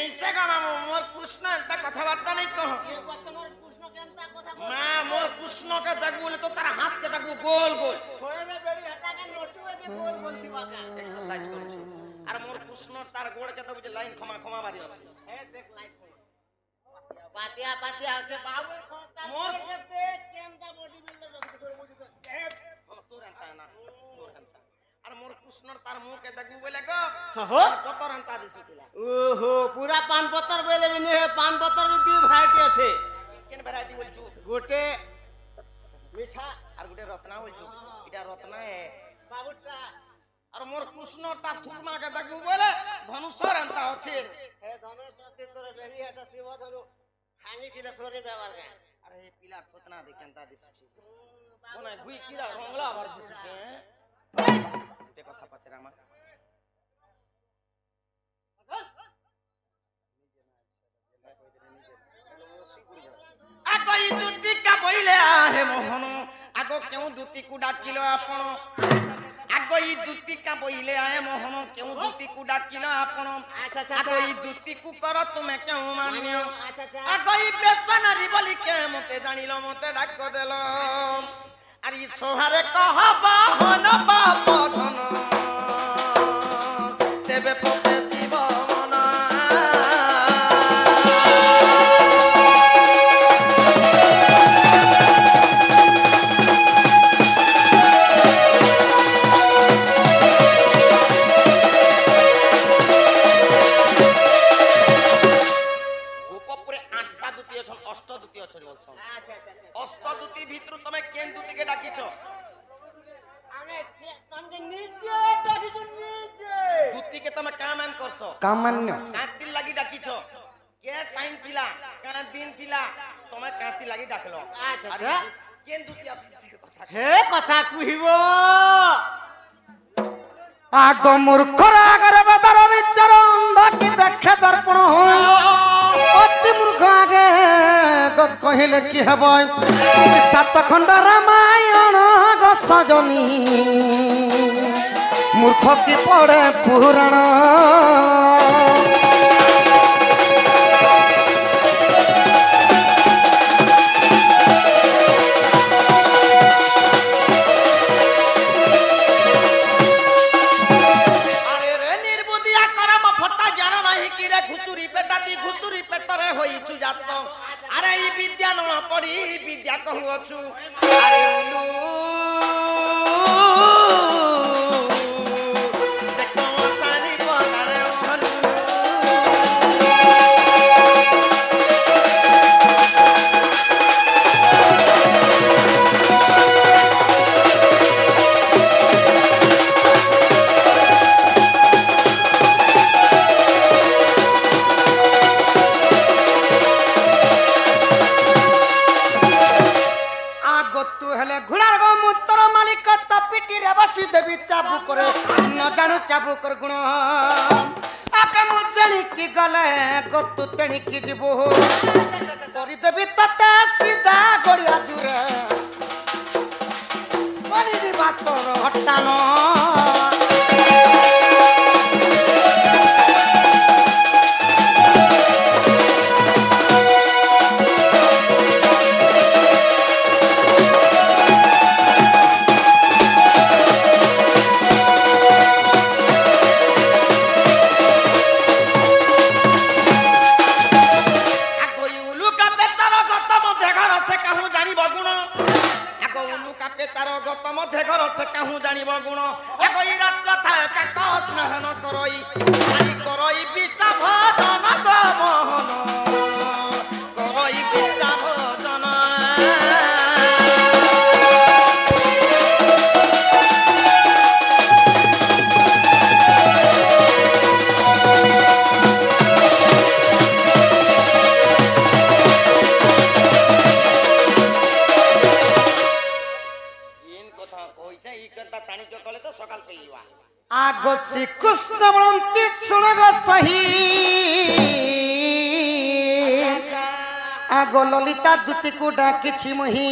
कैसे का मामू मोर कृष्ण एंता कथाबार्ता नहीं कह मां मोर कृष्ण के देखबो तो तार हाथ के देखबो गोल गोल होए में बेड़ी हटा के नोटू के गोल गोल दिवा का एक्सरसाइज करू और मोर कृष्ण तार गोड़ के देखबो जे लाइन खमा खमा बारी अछि हे देख लाइट पातिया पातिया আছে बाबू तार मोर के देख केनता बॉडी बिल्डर रख तोर मुझे तो तोर एंता ना तोर एंता और मोर कृष्ण तार मुंह के देखबो बोले गो हो पतर एंता दिसुतिला ओहो पूरा पान पत्तर बेले भी नहीं है पान पत्तर भी दी वैरायटी আছে केन वैरायटी बोलछु गोटे मीठा और गोटे रत्ना बोलछु इटा रत्ना है बाबूटा और मोर कृष्ण तार थुकमा के देखबो बोले धनुषर एंता अछि हे धनुष से तोर बेड़ी हटा शिव धनु हानि की सोरे व्यवहार का अरे पिला थोतना दे केनता दिसुछि कोना गुई कीड़ा रंगला बार दिसुछि ते कथा पचरामा आगो ई दूती का बोइले आहे मोहन आगो क्यों दूती को डाकिलो आपण आगो ई दूती का बोइले आहे मोहन क्यों दूती को डाकिलो आपण आगो ई दूती को कर तुमे क्यों मानियो आगो ई बेतनारी बोली के मते जानिलो मते डाक देलो अरे ई सोहारे कहबा हन बाप धन तेबे पते जीव मन अष्टदूती भितर तमे केन दूती के डाकिछो अरे तमके नीचे डाकिछो नीचे दूती के तमे का मान करसो कामान्य कांति लागि डाकिछो के टाइम पिला का दिन पिला तमे कांति लागि डाकलो अच्छा केन दूती आसी कथा हे कथा कुहिबो आग मूर्खर आगर बदर विचार अंधा की देखे दर्पण हो अति मूर्ख आगे कहले कि हब सात खंड रामायण ग सजनी मूर्ख की पड़े पुराण अरे ई विद्या न पढ़ी विद्या कहूछु अरे उलू देखो सारी बगारे हलू चाबुकर गुण आके मुझणी की गले गतु तेणी की जीवो करी देवी तते सीधा गड़िया जुरे बनी दी बातर हटानो आगो श्री कृष्ण बलंती सुनगो सही आगो ललिता दूती को डाकिछि मुही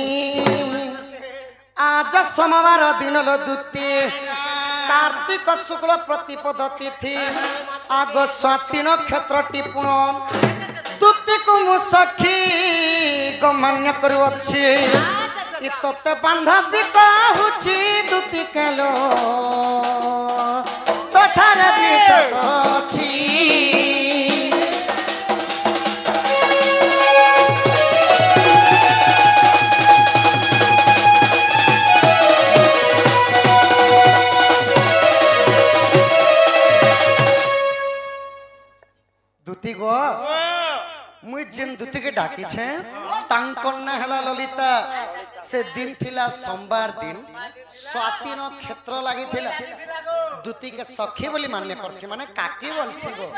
आज सोमवार दिन लो दूती कार्तिक शुक्ल प्रतिपद तिथि आग स्वाति नक्षत्र टिपुण तुति को मु सखी गमान्य करुअछि तोते बांधवी कहूछि दुति केलो तोठार विश्वास अछि दुति गो मुई जिन दुति के डाकी छे तांकर ना हला ललिता से दिन थिला सोमवार दिन स्वाति नक्षत्र लागि थिला दुति के सखी बोली मान्य करसी माने काकी बोलसी गो